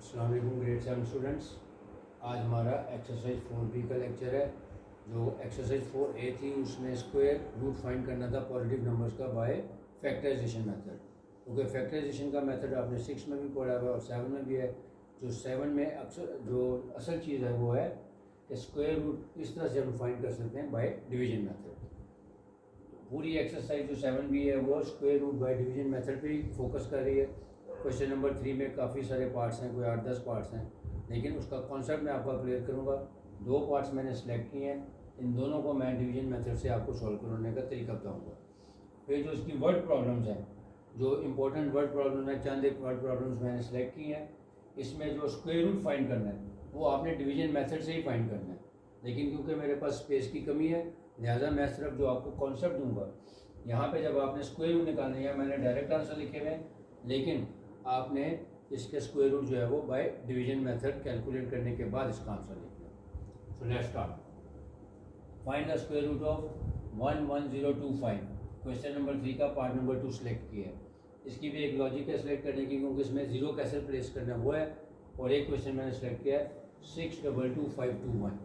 अस्सलाम वालेकुम grade 7 students. आज हमारा एक्सरसाइज 4B का लेक्चर है। जो एक्सरसाइज 4A थी उसमें स्क्वायर रूट फाइंड करना था पॉजिटिव नंबर्स का बाय फैक्टराइजेशन मेथड। क्योंकि फैक्टराइजेशन का मेथड आपने 6 में भी पढ़ा हुआ और 7 में भी है। जो 7 में अक्सर जो असल चीज़ है वो है कि स्क्वायर रूट इस तरह से हम फाइंड कर सकते हैं बाय डिवीजन मेथड। पूरी एक्सरसाइज जो 7B है वो square root by division method पे ही फोकस कर रही है। क्वेश्चन नंबर 3 में काफ़ी सारे पार्ट्स हैं, कोई 8-10 पार्ट्स हैं, लेकिन उसका कॉन्सेप्ट मैं आपका क्लियर करूँगा। 2 पार्ट्स मैंने सेलेक्ट किए हैं, इन दोनों को मैं डिवीजन मेथड से आपको सॉल्व करने का तरीका बताऊँगा। फिर जो इसकी वर्ड प्रॉब्लम्स हैं, जो इंपॉर्टेंट वर्ड प्रॉब्लम है, चंद एक वर्ड प्रॉब्लम्स मैंने सेलेक्ट किए हैं। इसमें जो स्क्वायर रूट फाइंड करना है वो आपने डिवीजन मेथड से ही फाइंड करना है, लेकिन क्योंकि मेरे पास स्पेस की कमी है लिहाजा मैं सिर्फ जो आपको कॉन्सेप्ट दूंगा। यहाँ पे जब आपने स्क्वायर रूट निकालना है, मैंने डायरेक्ट आंसर लिखे हुए हैं, लेकिन आपने इसके स्क्वायर रूट जो है वो बाय डिवीजन मेथड कैलकुलेट करने के बाद इसका आंसर लिखना है। So let's start. Find the square root of 11025। Question number 3 का पार्ट नंबर 2 सेलेक्ट किया है। इसकी भी एक लॉजिक है सेलेक्ट करने की, क्योंकि इसमें जीरो कैसे प्लेस करना है वो है। और एक क्वेश्चन मैंने सेलेक्ट किया है 622521।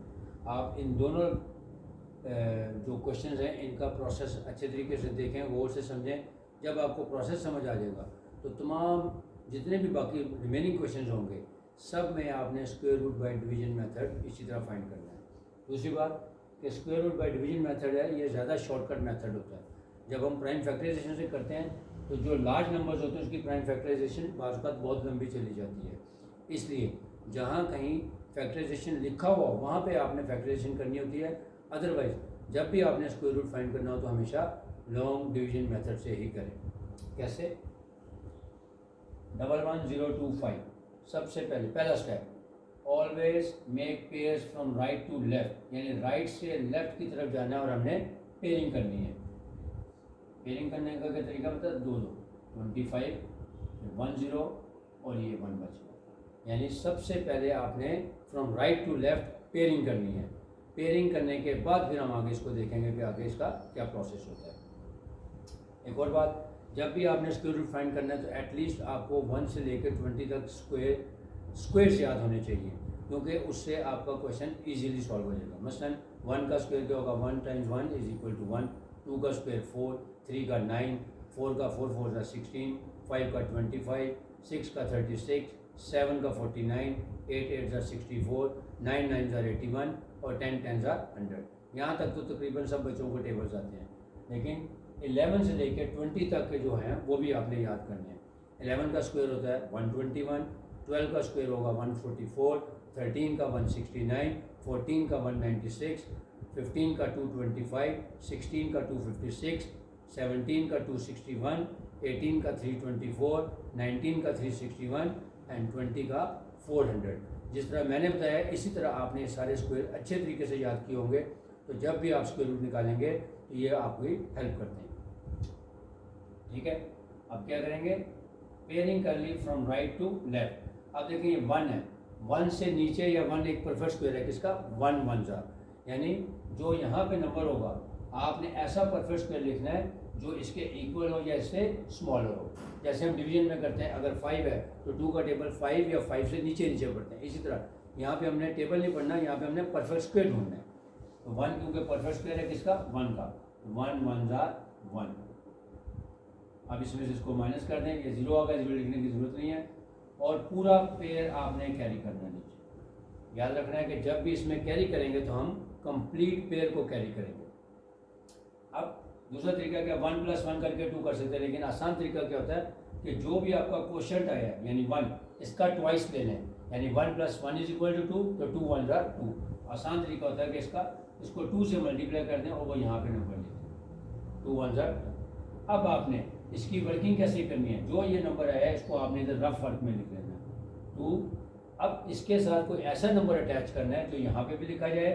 आप इन दोनों जो क्वेश्चंस हैं इनका प्रोसेस अच्छे तरीके से देखें, गौर से समझें। जब आपको प्रोसेस समझ आ जाएगा तो तमाम जितने भी बाकी रिमेनिंग क्वेश्चंस होंगे सब में आपने square root by division method इसी तरह फाइंड करना है। दूसरी बात कि square root by division method है, ये ज़्यादा शॉर्टकट मेथड होता है। जब हम प्राइम फैक्टराइजेशन से करते हैं तो जो लार्ज नंबर्स होते हैं उसकी प्राइम फैक्टराइजेशन बाज़ वक़्त बहुत लंबी चली जाती है। इसलिए जहाँ कहीं फैक्टराइजेशन लिखा हुआ वहाँ पर आपने फैक्टराइजेशन करनी होती है। अदरवाइज जब भी आपने स्क्वायर रूट फाइंड करना हो तो हमेशा लॉन्ग डिवीजन मेथड से ही करें। कैसे? 11025 सबसे पहला step, always make pairs from right to left, यानी राइट से लेफ्ट की तरफ जाना है और हमने पेयरिंग करनी है। पेयरिंग करने का क्या तरीका बता? 25 10 और ये 1 बच गया। यानी सबसे पहले आपने from right to left pairing करनी है। पेयरिंग करने के बाद फिर हम आगे इसको देखेंगे कि आगे इसका क्या प्रोसेस होता है। एक और बात, जब भी आपने स्क्वायर रूट फाइंड करना है तो एटलीस्ट आपको 1 से लेकर 20 तक स्क्वायर याद होने चाहिए, क्योंकि उससे आपका क्वेश्चन इजीली सॉल्व हो जाएगा। मसलन 1 का स्क्वायर क्या होगा? 1 × 1 = 1। 2 का स्क्वायर 4, 3 का 9, 4 का 4 4 16, 5 का 25, 6 का 36, 7 का 49, 8 8 64, 9 9 81 और 10 10 100। यहाँ तक तो तकरीबन सब बच्चों को टेबल्स आते हैं, लेकिन 11 से लेकर 20 तक के जो हैं वो भी आपने याद करने हैं। 11 का स्क्वायर होता है 121, 12 का स्क्वायर होगा 144, 13 का 169, 14 का 196, 15 का 225, 16 का 256, 17 का 261, 18 का 324, 19 का 361 एंड 20 का 400। जिस तरह मैंने बताया इसी तरह आपने सारे स्क्वायर अच्छे तरीके से याद किए होंगे, तो जब भी आप स्क्वायर रूट निकालेंगे तो ये आपकी हेल्प करते हैं। ठीक है, अब क्या करेंगे? पेयरिंग कर ली फ्रॉम राइट टू लेफ्ट। अब देखिए 1 है, 1 से नीचे या 1 एक परफेक्ट स्क्वायर है, किसका? 1 1 ज़ा, यानी जो यहाँ पे नंबर होगा आपने ऐसा परफेक्ट स्क्वायर लिखना है जो इसके इक्वल हो या इससे स्मॉलर हो। जैसे हम डिवीजन में करते हैं, अगर 5 है तो 2 का टेबल 5 या 5 से नीचे पढ़ते हैं। इसी तरह यहाँ पे हमने टेबल नहीं पढ़ना, यहाँ पे हमने परफेक्ट स्क्वायर ढूंढना है। तो 1 क्योंकि परफेक्ट स्क्वायर है किसका? 1 का। 1 1 ज़ा 1। अब इसमें से इसको माइनस कर दें, ये 0 आ गया, 0 लिखने की ज़रूरत नहीं है। और पूरा पेयर आपने कैरी करना है नीचे। याद रखना है कि जब भी इसमें कैरी करेंगे तो हम कंप्लीट पेयर को कैरी करेंगे। अब दूसरा तरीका क्या? 1 + 1 करके 2 कर सकते हैं, लेकिन आसान तरीका क्या होता है कि जो भी आपका क्वोशिएंट आया है यानी 1, इसका ट्वाइस लेना है, यानी 1 + 1 = 2, तो 2 1 ज़ा 2। आसान तरीका होता है कि इसको 2 से मल्टीप्लाई कर दें और वो यहाँ पे नंबर लिख दें, 2 1 ज़ा 2। अब आपने इसकी वर्किंग कैसे करनी है? जो ये नंबर आया है इसको आपने इधर रफ वर्क में लिख लेना है 2। अब इसके साथ कोई ऐसा नंबर अटैच करना है जो यहाँ पे भी लिखा जाए,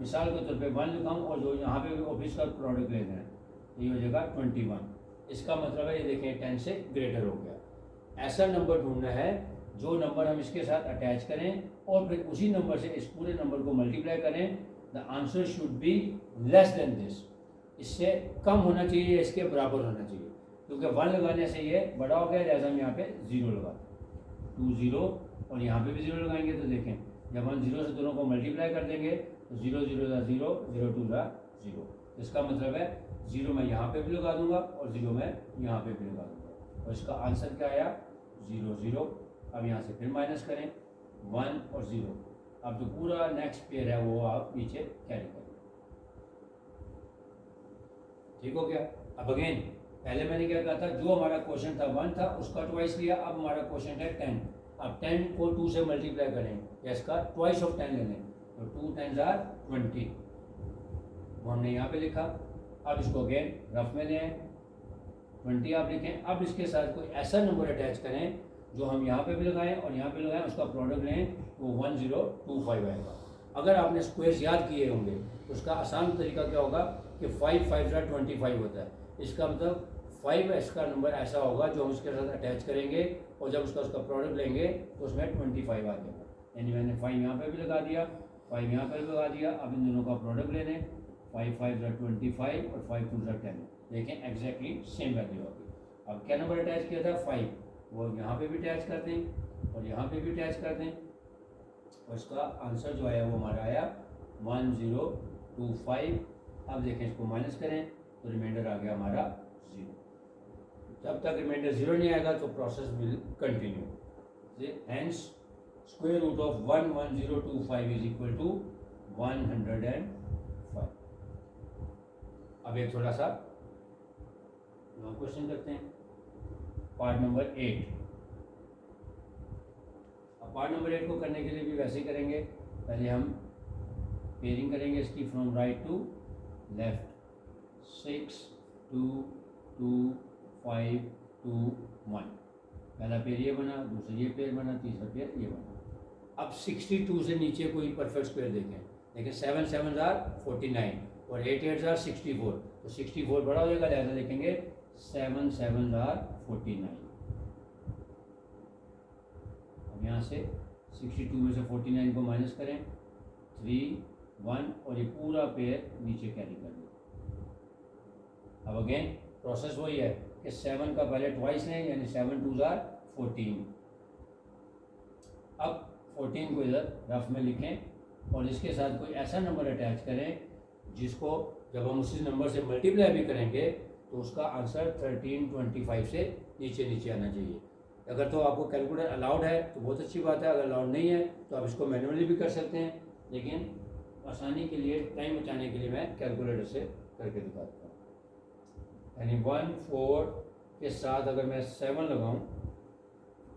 मिसाल के तौर पे 1 लिखाऊँ और जो यहाँ पे भी ऑफिस का प्रोडक्ट लेना है, ये हो जाएगा 21। इसका मतलब है ये देखें 10 से ग्रेटर हो गया। ऐसा नंबर ढूंढना है जो नंबर हम इसके साथ अटैच करें और फिर उसी नंबर से इस पूरे नंबर को मल्टीप्लाई करें। The answer should be less than this, इससे कम होना चाहिए या इसके बराबर होना चाहिए, क्योंकि 1 लगाने से ये बड़ा हो गया, लिहाजा हम यहाँ पे 0 लगा 2 0 और यहाँ पे भी 0 लगाएंगे तो देखें जब हम 0 से दोनों को मल्टीप्लाई कर देंगे तो 0 0 ज़ा 0, 0 2 ज़ा 0। इसका मतलब है 0 मैं यहाँ पे भी लगा दूंगा और 0 मैं यहाँ पे भी लगा दूंगा, और इसका आंसर क्या आया 0 0। अब यहाँ से फिर माइनस करें 1 और 0। अब जो पूरा नेक्स्ट पेयर है वो आप नीचे कैरी करें। ठीक हो गया। अब अगेन पहले मैंने क्या कहा था, जो हमारा क्वेश्चन था 1 था उसका ट्वाइस लिया, अब हमारा क्वेश्चन है 10। अब 10 को 2 से मल्टीप्लाई करें या इसका ट्वाइस ऑफ 10 ले लें, तो 2 10 ज़ा 20, वो हमने यहाँ पे लिखा। अब इसको अगेन रफ में लें 20 आप लिखें। अब इसके साथ कोई ऐसा नंबर अटैच करें जो हम यहाँ पे भी लगाएं और यहाँ पे लगाएं, उसका प्रोडक्ट लें तो 1025 आएगा। अगर आपने स्क्वायर्स याद किए होंगे तो उसका आसान तरीका क्या होगा कि 5 5 ज़ा 25 होता है। इसका मतलब 5 का नंबर ऐसा होगा जो हम उसके साथ अटैच करेंगे और जब उसका प्रोडक्ट लेंगे तो उसमें 25 आ जाएगा। यानी मैंने 5 यहाँ पे भी लगा दिया, 5 यहाँ पर भी लगा दिया। अब इन दोनों का प्रोडक्ट लेने 5 5 ज़ा 25 और 5 2 ज़ा 10, देखें एग्जैक्टली सेम वैल्यू होगी। अब क्या नंबर अटैच किया था 5, वो यहाँ पे भी अटैच कर दें और यहाँ पे भी अटैच कर दें, और इसका आंसर जो आया वो हमारा आया 1025। अब देखें इसको माइनस करें तो रिमाइंडर आ गया हमारा 0। जब तक रिमाइंडर 0 नहीं आएगा तो process will continue. Hence square root of 11025 is equal to 105। अब एक थोड़ा सा लॉन्ग क्वेश्चन करते हैं, पार्ट नंबर 8। अब पार्ट नंबर 8 को करने के लिए भी वैसे ही करेंगे। पहले हम पेयरिंग करेंगे इसकी फ्रॉम राइट टू लेफ्ट, 6 2 2 5 2 1। पहला पेयर ये बना, दूसरा ये पेयर बना, तीसरा पेयर ये बना। अब 62 से नीचे कोई परफेक्ट स्क्वायर देखें, देखिए 7 7 ज़ा 49 और 8 8 ज़ा 64, तो 64 बड़ा हो जाएगा, लिहाजा देखेंगे 7 7 ज़ा 49। अब यहाँ से 62 में से 49 को माइनस करें, 3 1 और ये पूरा पेयर नीचे कैरी कर लो। अब अगेन प्रोसेस वही है कि 7 का पहले ट्वाइस लें, यानी 7 2 ज़ा 14। अब 14 को इधर रफ में लिखें और इसके साथ कोई ऐसा नंबर अटैच करें जिसको जब हम उसी नंबर से मल्टीप्लाई भी करेंगे तो उसका आंसर 1325 से नीचे नीचे आना चाहिए। अगर तो आपको कैलकुलेटर अलाउड है तो बहुत अच्छी बात है, अगर अलाउड नहीं है तो आप इसको मैनुअली भी कर सकते हैं, लेकिन आसानी के लिए, टाइम बचाने के लिए मैं कैलकुलेटर से करके दिखाता हूँ। यानी 1 4 के साथ अगर मैं 7 लगाऊं,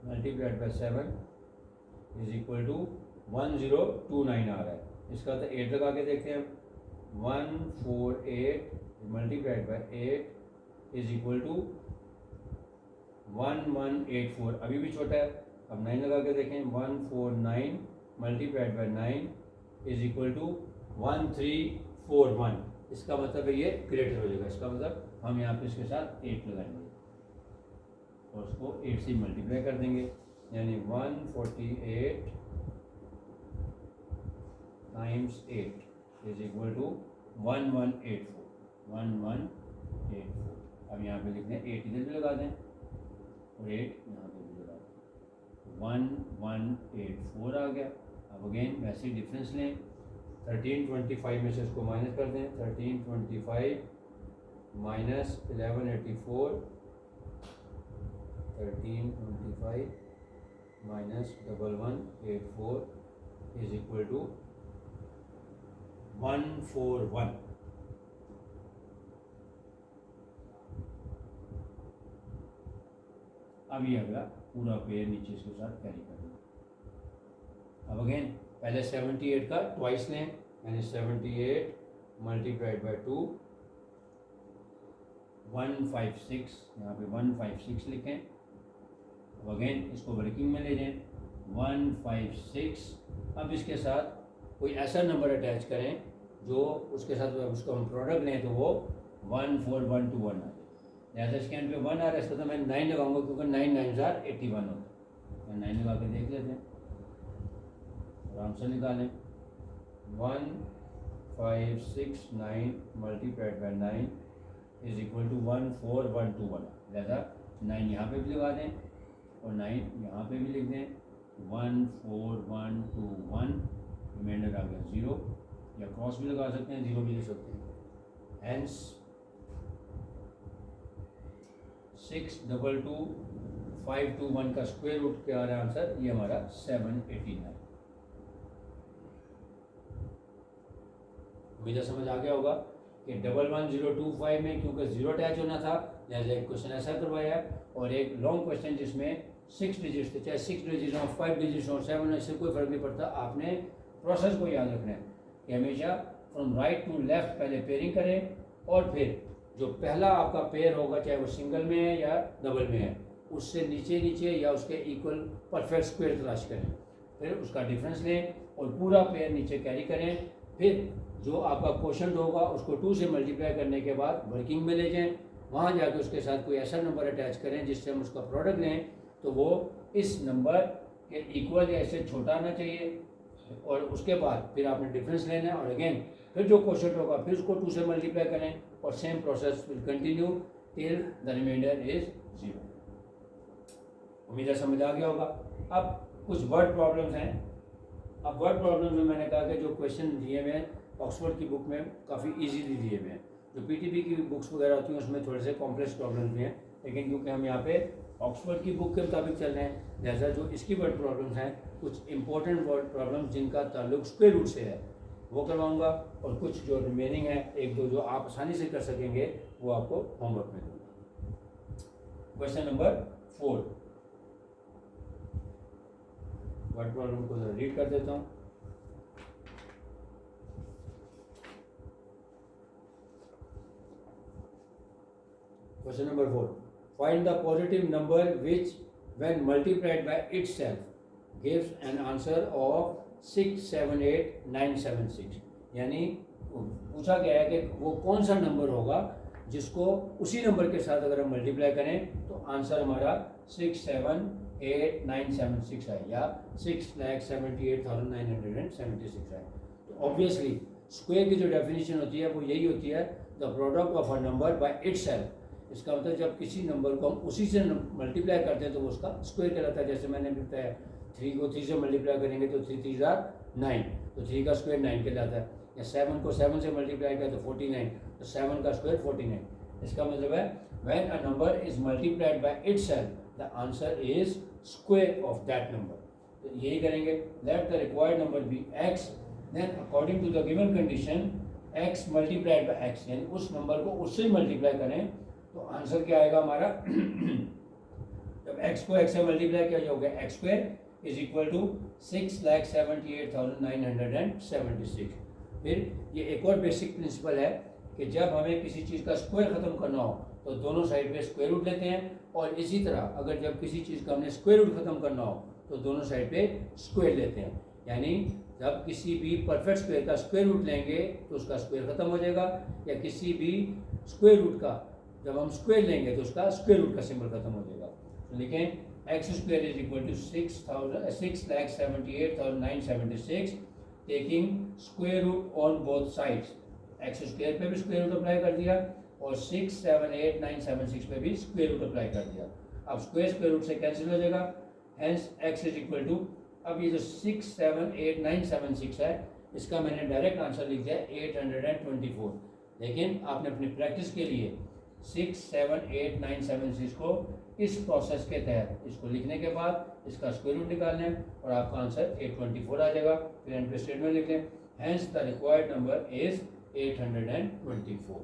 multiplied by 7 is equal to 1029 आ रहा है। इसका तो 8 लगा के देखते हैं, 148 multiplied by 8 is equal to 1184, अभी भी छोटा है। अब 9 लगा के देखें, 149 multiplied by 9 is equal to 1341। इसका मतलब है ये ग्रेटर हो जाएगा। इसका मतलब हम यहाँ पे इसके साथ 8 लगाएंगे और उसको 8 से मल्टीप्लाई कर देंगे, यानी 148 टाइम्स 8 इज इक्वल टू 1184। अब यहाँ पे लिखते हैं 8 इधर भी लगा दें और 8 यहाँ पे भी लगा दें, 1184 आ गया। अब अगेन वैसे ही डिफरेंस लें, 1325 में से इसको माइनस कर दें, 1325 minus 1184, 1325 minus 1184 is equal to 141। अब ये अगला पूरा पेयर नीचे इसके साथ कैरी कर दें। अब अगेन पहले 78 का ट्वाइस लें, यानी 78 मल्टीप्लाइड बाय 2 156, यहाँ पे 156 लिखें। अब अगेन इसको वर्किंग में ले जाएं, 156। अब इसके साथ कोई ऐसा नंबर अटैच करें जो उसके साथ उसको हम प्रोडक्ट लें तो वो 14121 आ जाए। लिहाजा इसके एंड पे 1 आ रहा है, इसका तो मैं 9 लगाऊंगा क्योंकि 9 9 ज़ा 81 होता है। मैं 9 लगा के देख लेते हैं, आराम से निकालें। 1569 multiplied by 9 is equal to 14121। लिहाजा 9 यहाँ पे भी लगा दें और 9 यहाँ पे भी लिख दें, 1 4 1 2 1, रिमाइंडर आ गया 0, या क्रॉस भी लगा सकते हैं, 0 भी ले सकते हैं। हेंस 622,521 का स्क्वायर रूट क्या आ रहा है आंसर, ये हमारा 789। उम्मीद समझ आ गया होगा कि 11025 में क्योंकि 0 अटैच होना था लिहाजा एक क्वेश्चन ऐसा करवाया है, और एक लॉन्ग क्वेश्चन जिसमें 6 डिजिट्स थे, चाहे 6 डिजिट हो, 5 डिजिट हो, 7, इससे कोई फर्क नहीं पड़ता। आपने प्रोसेस को याद रखना है कि हमेशा फ्रॉम राइट टू लेफ्ट पहले पेयरिंग करें, और फिर जो पहला आपका पेयर होगा चाहे वो सिंगल में है या डबल में है, उससे नीचे नीचे या उसके इक्वल परफेक्ट स्क्वायर तलाश करें, फिर उसका डिफरेंस लें और पूरा पेयर नीचे कैरी करें। फिर जो आपका क्वेश्चन होगा उसको 2 से मल्टीप्लाई करने के बाद वर्किंग में ले जाएं, वहाँ जाकर उसके साथ कोई ऐसा नंबर अटैच करें जिससे हम उसका प्रोडक्ट लें तो वो इस नंबर के इक्वल या इससे छोटा आना चाहिए, और उसके बाद फिर आपने डिफरेंस लेना है, और अगेन फिर जो क्वेश्चन होगा फिर उसको 2 से मल्टीप्लाई करें, और same process will continue till the remainder is 0। उम्मीद है समझ आ गया होगा। अब कुछ वर्ड प्रॉब्लम्स हैं। अब वर्ड प्रॉब्लम्स में मैंने कहा कि जो क्वेश्चन दिए हुए हैं ऑक्सफोर्ड की बुक में काफ़ी इजीली दिए हुए हैं, जो पीटीपी की बुक्स वगैरह होती हैं उसमें थोड़े से कॉम्प्लेक्स प्रॉब्लम्स भी हैं, लेकिन क्योंकि हम यहाँ पे ऑक्सफोर्ड की बुक के मुताबिक चल रहे हैं, जैसा जो इसकी वर्ड प्रॉब्लम्स हैं, कुछ इंपॉर्टेंट वर्ड प्रॉब्लम्स जिनका ताल्लुक स्क्वायर रूट से है वो करवाऊंगा, और कुछ जो रिमेनिंग है एक दो जो आप आसानी से कर सकेंगे वो आपको होमवर्क में दूंगा। क्वेश्चन नंबर 4, वर्ड प्रॉब्लम को रीड कर देता हूँ। Question number 4, find the positive number which when multiplied by itself gives an answer of 678,976। यानी पूछा गया है कि वो कौन सा नंबर होगा जिसको उसी नंबर के साथ अगर हम मल्टीप्लाई करें तो आंसर हमारा 678,976 है या 6,78,976 है। तो ऑब्वियसली स्क्वायर की जो डेफिनेशन होती है वो यही होती है, the product of a number by itself. इसका मतलब जब किसी नंबर को हम उसी से मल्टीप्लाई करते हैं तो वो उसका स्क्वायर कहलाता है। जैसे मैंने भी बताया 3 को 3 से मल्टीप्लाई करेंगे तो 3 3 9, तो 3 का स्क्वायर 9 कहलाता है, या 7 को 7 से मल्टीप्लाई किया तो 49, तो 7 का स्क्वायर 49। इसका मतलब है when a number is multiplied by itself the answer is square of that number. तो यही करेंगे, let the required number be x, then according to the given condition x multiplied by x, यानी उस number को उससे multiply करें तो answer क्या आएगा हमारा जब x को x से मल्टीप्लाई किया जाएगा x square is equal to 6,78,976। फिर ये एक और बेसिक प्रिंसिपल है कि जब हमें किसी चीज़ का स्क्वायर ख़त्म करना हो तो दोनों साइड पे स्क्वायर रूट लेते हैं, और इसी तरह अगर जब किसी चीज़ का हमने स्क्वायर रूट ख़त्म करना हो तो दोनों साइड पे स्क्वायर लेते हैं। यानी जब किसी भी परफेक्ट स्क्वायर का स्क्वायर रूट लेंगे तो उसका स्क्वायर ख़त्म हो जाएगा, या किसी भी स्क्वायर रूट का जब हम स्क्वायर लेंगे तो उसका स्क्वायर रूट का सिंबल खत्म हो जाएगा। लेकिन x square is equal to 6,78,976 taking square root on both sides. X square पे भी स्क्वायर रूट अप्लाई कर दिया और 6,78,976 पे भी स्क्वायर रूट अप्लाई कर दिया। अब स्क्वायर स्क्वायर रूट से कैंसिल हो जाएगा, hence x is equal to, अब ये जो 6,78,976 है इसका मैंने डायरेक्ट आंसर लिख दिया 824, लेकिन आपने अपनी प्रैक्टिस के लिए 6,78,976 को इस प्रोसेस के तहत इसको लिखने के बाद इसका स्क्वायर रूट निकालना है और आपका आंसर 824 आ जाएगा। फिर एंड पे स्टेटमेंट लिख लें, hence the required number is 824।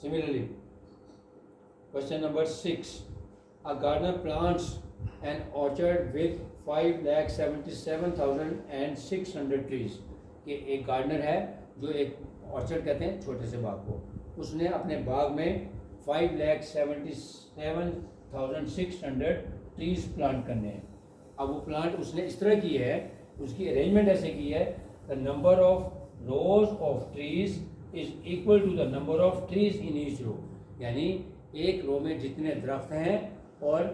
Similarly question number 6, a gardener plants an orchard with 5,77,600 trees. ये एक गार्डनर है जो एक ऑर्चर्ड कहते हैं छोटे से बाग को, उसने अपने बाग में 5,77,600 ट्रीज प्लांट करने हैं। अब वो प्लांट उसने इस तरह की है, उसकी अरेंजमेंट ऐसे की है, the number of rows of trees is equal to the number of trees in each row. यानी एक रो में जितने दरख्त हैं और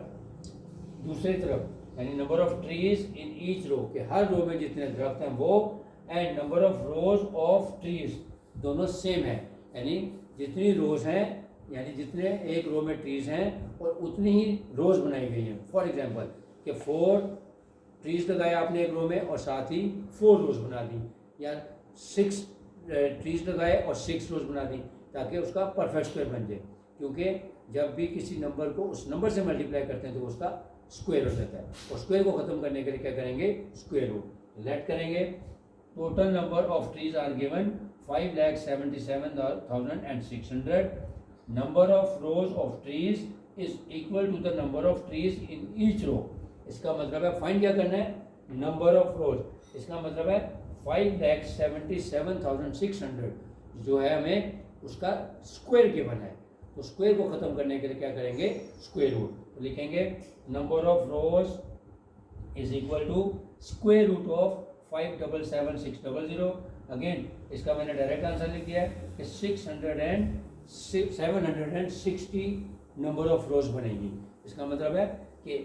दूसरी तरफ यानी number of trees in each row के हर रो में जितने दरख्त हैं वो, and number of rows of trees दोनों सेम है। यानी जितनी रोज हैं यानी जितने एक रो में ट्रीज हैं और उतनी ही रोज बनाई गई हैं। फॉर एग्जांपल कि 4 ट्रीज लगाया आपने एक रो में और साथ ही 4 रोज बना दी, या 6 ट्रीज लगाए और 6 रोज बना दी, ताकि उसका परफेक्ट स्क्वायर बन जाए। क्योंकि जब भी किसी नंबर को उस नंबर से मल्टीप्लाई करते हैं तो उसका स्क्वायर हो जाता है, और स्क्वायर को ख़त्म करने के लिए क्या करेंगे, स्क्वायर रूट। लेट करेंगे, total number of trees are given 5,77,600। Number of rows of trees is equal to the number of trees in each row. इसका मतलब है फाइंड क्या करना है, नंबर ऑफ रोज। इसका मतलब है 5,77,600 जो है हमें उसका स्क्वायर गिवन है, तो स्क्वायर को ख़त्म करने के लिए क्या करेंगे, स्क्वायर रूट। तो लिखेंगे number of rows is equal to square root of 5,77,600। Again इसका मैंने डायरेक्ट आंसर लिख दिया है कि 760 नंबर ऑफ रोज बनेगी। इसका मतलब है कि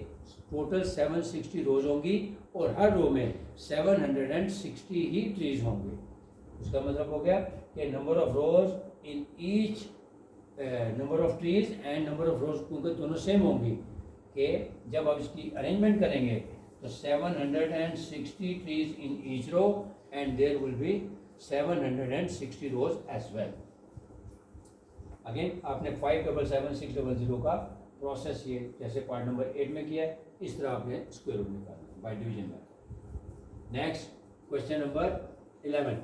टोटल 760 रोज होंगी और हर रो में 760 ही ट्रीज होंगे। इसका मतलब हो गया कि number of rose in each number of trees and number of रोज, क्योंकि दोनों सेम होंगी, कि जब आप इसकी अरेंजमेंट करेंगे तो 760 trees in each row and there will be 760 rows as well. Again आपने 5,77,600 का प्रोसेस ये जैसे पार्ट नंबर 8 में किया है, इस तरह आपने स्क्वायर रूट निकालना बाय डिवीजन में। नेक्स्ट क्वेश्चन नंबर 11,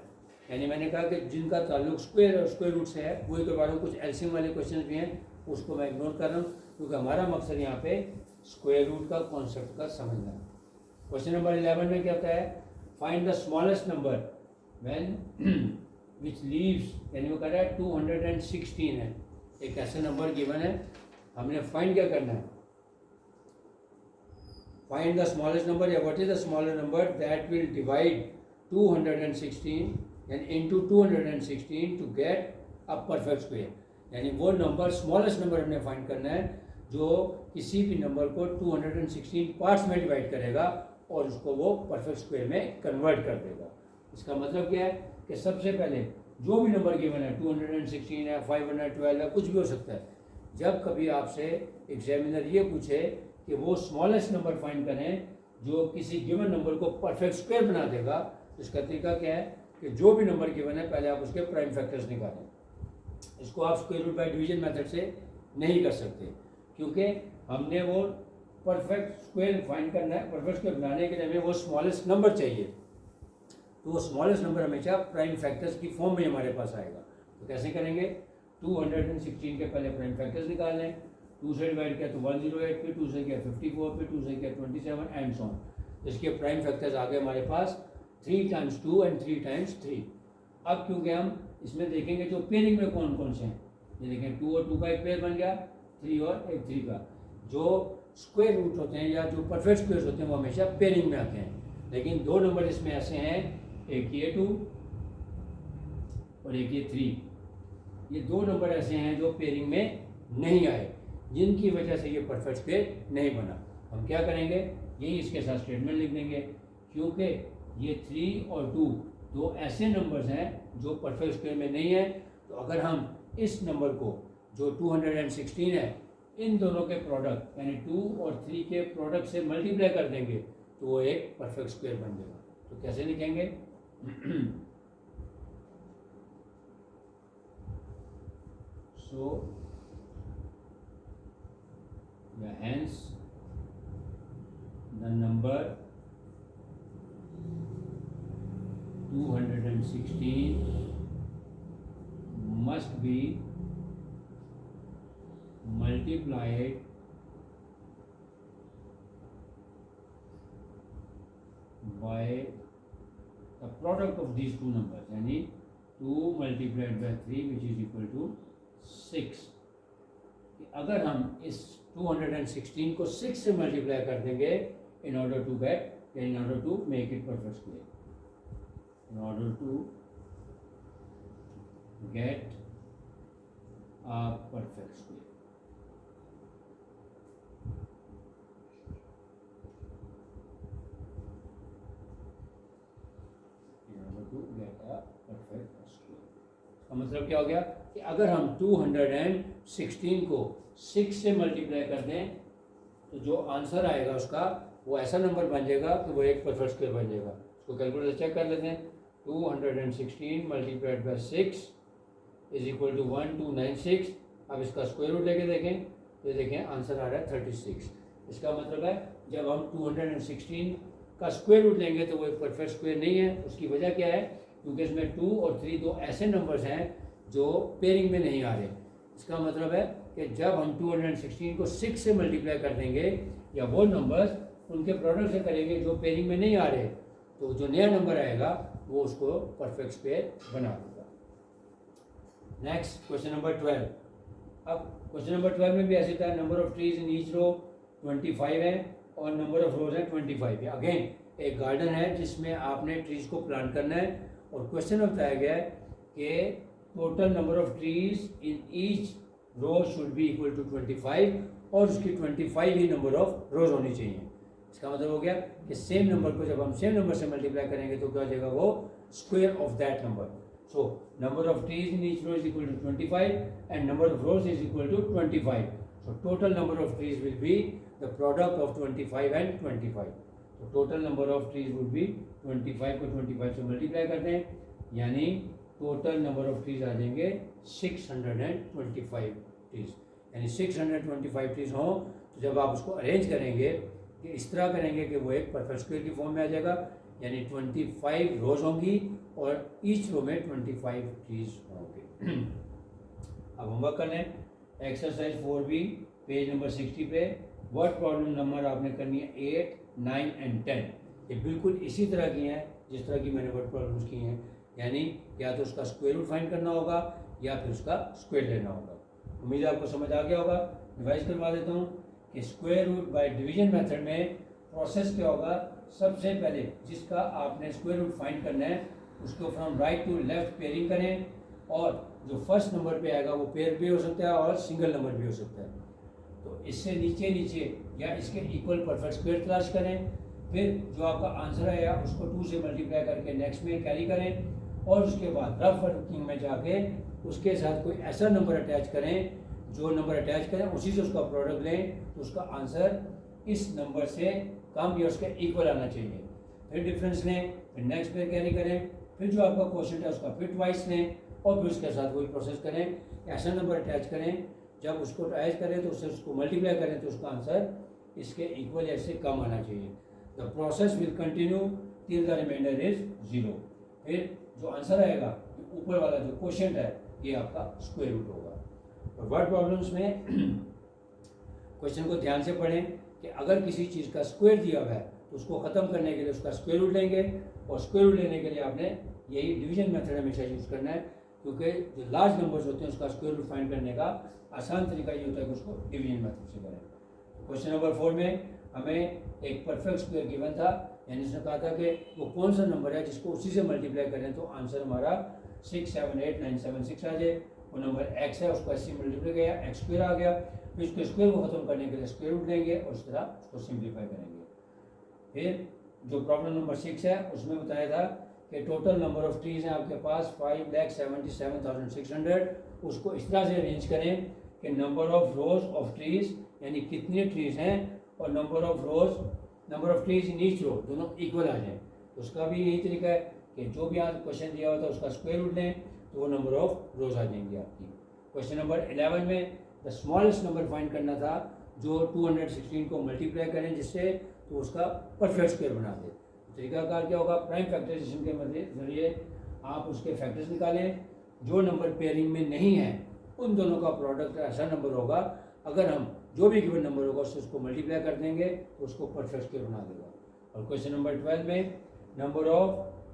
यानी मैंने कहा कि जिनका ताल्लुक स्क्वायर और स्क्वायर रूट से है वही करवा रहा हूँ। कुछ एलसीएम वाले क्वेश्चन भी हैं, उसको मैं इग्नोर कर रहा हूँ, क्योंकि हमारा मकसद यहाँ पे स्क्वायर रूट का कॉन्सेप्ट का समझना है। क्वेश्चन नंबर 11 में क्या होता है, find the smallest number when which leaves, यानी वो कह रहा है 216 है, एक ऐसा नंबर गिवन है, हमने फाइंड क्या करना है, फाइंड द स्मॉलेस्ट नंबर, या what is the smallest number that will divide 216 and into 216 to get a perfect square. यानी वो नंबर स्मॉलेस्ट नंबर हमने फाइंड करना है जो किसी भी नंबर को 216 पार्ट्स में डिवाइड करेगा और उसको वो परफेक्ट स्क्वायर में कन्वर्ट कर देगा। इसका मतलब क्या है कि सबसे पहले जो भी नंबर गिवन है, 216 है, 512 है, कुछ भी हो सकता है, जब कभी आपसे एग्जामिनर ये पूछे कि वो स्मॉलेस्ट नंबर फाइंड करें जो किसी गिवन नंबर को परफेक्ट स्क्वायर बना देगा, तो इसका तरीका क्या है कि जो भी नंबर गिवन है पहले आप उसके प्राइम फैक्टर्स निकालें। इसको आप square root by division method से नहीं कर सकते, क्योंकि हमने वो परफेक्ट स्क्वायर फाइंड करना है। परफेक्ट स्क्वायर बनाने के लिए हमें वो स्मॉलेस्ट नंबर चाहिए, तो वो स्मॉलेस्ट नंबर हमेशा प्राइम फैक्टर्स की फॉर्म में हमारे पास आएगा। तो कैसे करेंगे, 216 के पहले प्राइम फैक्टर्स निकाल लें, 2 से डिवाइड किया तो 108 पे, 2 से किया 54 पे, 2 से किया 27 एंड सो ऑन। इसके प्राइम फैक्टर्स आ गए हमारे पास 3 टाइम्स 2 एंड 3 टाइम्स 3। अब क्योंकि हम इसमें देखेंगे जो पेयरिंग में कौन कौन से हैं, ये देखें 2 और 2 का एक पेयर बन गया, 3 और एक 3 का। जो स्क्वायर रूट होते हैं या जो परफेक्ट स्क्वायर्स होते हैं वो हमेशा पेयरिंग में आते हैं, लेकिन दो नंबर इसमें ऐसे हैं, एक ये 2 और एक ये 3, ये दो नंबर ऐसे हैं जो पेयरिंग में नहीं आए, जिनकी वजह से ये परफेक्ट स्क्वायर नहीं बना। हम क्या करेंगे, यही इसके साथ स्टेटमेंट लिख देंगे, क्योंकि ये 3 और 2 दो ऐसे नंबर्स हैं जो परफेक्ट स्क्वायर में नहीं है। तो अगर हम इस नंबर को जो 216 है, इन दोनों के प्रोडक्ट यानी 2 और 3 के प्रोडक्ट से मल्टीप्लाई कर देंगे तो वो एक परफेक्ट स्क्वायर बन जाएगा। तो कैसे लिखेंगे, so hence the number 216 must be multiplied by the product of these two numbers, यानी 2 multiplied by 3 which is equal to 6। अगर हम इस 216 को 6 से मल्टीप्लाई कर देंगे in order to make it perfect square, in order to get a perfect square। का मतलब क्या हो गया कि अगर हम 216 को 6 से मल्टीप्लाई कर दें तो जो आंसर आएगा उसका वो ऐसा नंबर बन जाएगा कि वो एक परफेक्ट स्क्वायर बन जाएगा। उसको कैलकुलेटर चेक कर लेते हैं। 216 multiplied by 6 is equal to 1296। अब इसका स्क्वायर रूट लेके देखें तो देखें आंसर आ रहा है 36। इसका मतलब है जब हम 216 का स्क्वायर रूट लेंगे तो वो एक परफेक्ट स्क्वायर नहीं है। उसकी वजह क्या है? क्योंकि इसमें 2 और 3 दो ऐसे नंबर्स हैं जो पेयरिंग में नहीं आ रहे। इसका मतलब है कि जब हम 216 को 6 से मल्टीप्लाई कर देंगे या वो नंबर्स उनके प्रोडक्ट से करेंगे जो पेयरिंग में नहीं आ रहे, तो जो नया नंबर आएगा वो उसको परफेक्ट स्क्वायर बना देगा। Next question number 12। अब क्वेश्चन नंबर 12 में भी ऐसे था, number of trees in each row 25 है और नंबर ऑफ रोज है 25 है। अगेन एक गार्डन है जिसमें आपने ट्रीज को प्लांट करना है और क्वेश्चन में बताया गया है कि total number of trees in each row should be equal to 25 और उसकी 25 ही नंबर ऑफ रोज होनी चाहिए। इसका मतलब हो गया कि सेम नंबर को जब हम सेम नंबर से मल्टीप्लाई करेंगे तो क्या हो जाएगा? वो square of that number. So number of trees in each row is equal to 25 and number of rows is equal to 25. So total number of trees will be the product of 25 and 25. So total number of trees would be 25 को 25 से multiply करते हैं, यानी total number of trees आ जाएंगे 625 trees. यानी 625 trees हों तो जब आप उसको अरेंज करेंगे कि इस तरह करेंगे कि वो एक परफेक्ट स्क्वायर की फॉर्म में आ जाएगा, यानी 25 रोज होंगी और ईच रो में 25 ट्रीज होंगे। अब होमवर्क कर लें। एक्सरसाइज 4B पेज नंबर 60 पे वर्ड प्रॉब्लम नंबर आपने करनी है 8, 9 एंड 10। ये बिल्कुल इसी तरह की हैं जिस तरह की मैंने वर्ड प्रॉब्लम्स की हैं, यानी या तो उसका स्क्वायर रूट फाइंड करना होगा या फिर उसका स्क्वायर लेना होगा। उम्मीद है आपको समझ आ गया होगा। रिवाइज करवा देता हूँ कि square root by division method में प्रोसेस क्या होगा? सबसे पहले जिसका आपने स्क्वायर रूट फाइंड करना है उसको from right to left pairing करें और जो फर्स्ट नंबर पे आएगा वो पेयर भी हो सकता है और सिंगल नंबर भी हो सकता है। तो इससे नीचे नीचे या इसके इक्वल परफेक्ट स्क्वायर तलाश करें, फिर जो आपका आंसर आया उसको 2 से मल्टीप्लाई करके नेक्स्ट में कैरी करें और उसके बाद रफ वर्किंग में जाके उसके साथ कोई ऐसा नंबर अटैच करें, जो नंबर अटैच करें उसी से उसका प्रोडक्ट लें तो उसका आंसर इस नंबर से कम या उसके इक्वल आना चाहिए। फिर डिफरेंस लें, फिर नेक्स्ट पे कैरी करें, फिर जो आपका क्वेश्चन है उसका फिट वाइज लें और फिर उसके साथ वही प्रोसेस करें। ऐसा नंबर अटैच करें, जब उसको अटैच करें तो उससे उसको मल्टीप्लाई करें तो उसका आंसर इसके इक्वल या इससे कम आना चाहिए। The process will continue till the remainder is 0। फिर जो आंसर आएगा ऊपर वाला जो क्वेश्चन है ये आपका स्क्वायर रूट होगा। और वर्ड प्रॉब्लम्स में क्वेश्चन को ध्यान से पढ़ें कि अगर किसी चीज़ का स्क्वायर दिया हुआ है तो उसको ख़त्म करने के लिए उसका स्क्वायर रूट लेंगे और स्क्वायर रूट लेने के लिए आपने यही डिवीजन मेथड हमेशा यूज़ करना है, क्योंकि जो लार्ज नंबर्स होते हैं उसका स्क्वायर रूट फाइंड करने का आसान तरीका ये होता है कि उसको डिवीजन मेथड से करें। क्वेश्चन नंबर 4 में हमें एक परफेक्ट स्क्वायर गिवन था, यानी उसने कहा था कि वो कौन सा नंबर है जिसको उसी से मल्टीप्लाई करें तो आंसर हमारा 678976 आ जाए। वो नंबर x है उसको ऐसे मल्टीप्लाई किया, एक्स स्क्वायर आ गया, फिर उसके स्क्वायर को ख़त्म करने के लिए स्क्वायर रूट लेंगे और इस तरह उसको सिंप्लीफाई करेंगे। फिर जो प्रॉब्लम नंबर 6 है उसमें बताया था कि टोटल नंबर ऑफ ट्रीज हैं आपके पास 5,77,600। उसको इस तरह से अरेंज करें कि number of rows of trees यानी कितने ट्रीज हैं और number of trees in each row दोनों इक्वल आ जाएं। तो उसका भी यही तरीका है कि जो भी आज क्वेश्चन दिया हुआ था उसका स्क्वायर रूट लें तो वो नंबर ऑफ रोज आ जाएंगी आपकी। क्वेश्चन नंबर 11 में द स्मॉलेस्ट नंबर फाइंड करना था जो 216 को मल्टीप्लाई करें जिससे तो उसका परफेक्ट स्क्वायर बना दे। तरीकाकार क्या होगा? प्राइम फैक्टराइजेशन के जरिए आप उसके फैक्टर्स निकालें, जो नंबर पेयरिंग में नहीं है उन दोनों का प्रोडक्ट ऐसा नंबर होगा, अगर हम जो भी गिवन नंबर होगा उससे उसको मल्टीप्लाई कर देंगे तो उसको परफेक्ट स्क्वायर बना देगा। और क्वेश्चन नंबर 12 में number of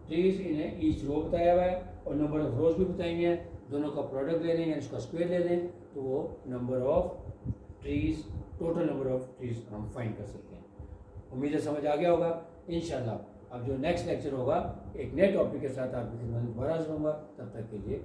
trees in each row बताया हुआ है और नंबर ऑफ रोज भी बताएंगे, दोनों का प्रोडक्ट ले लें या उसका स्क्वायर ले लें तो वो number of trees, total number of trees हम फाइंड कर सकते हैं। उम्मीद है समझ आ गया होगा। इंशाल्लाह अब जो नेक्स्ट लेक्चर होगा एक नए टॉपिक के साथ आपकी खिदमत में दोबारा हाजिर होऊंगा। तब तक के लिए